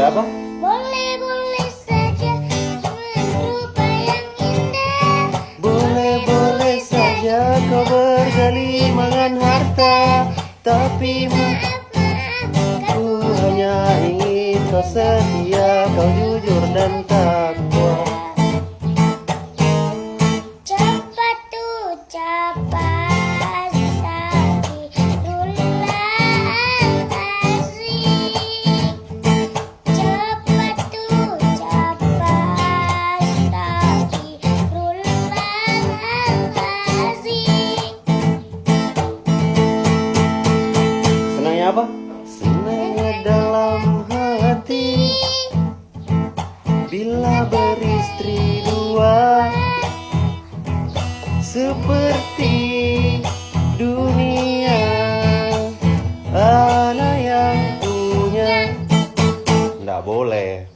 Boleh apa? Boleh saja dengan rupa yang indah. Boleh saja kau bergelimangan harta, tapi Maaf, aku hanya ingin kau setia, kau jujur dan takwa. cepat cepat Astaghfirullahaladzim. Cepat cepat Astaghfirullahaladzim. Senangnya apa? Senangnya dalam hati bila beristri dua, seperti dunia anak yang punya. Nggak boleh.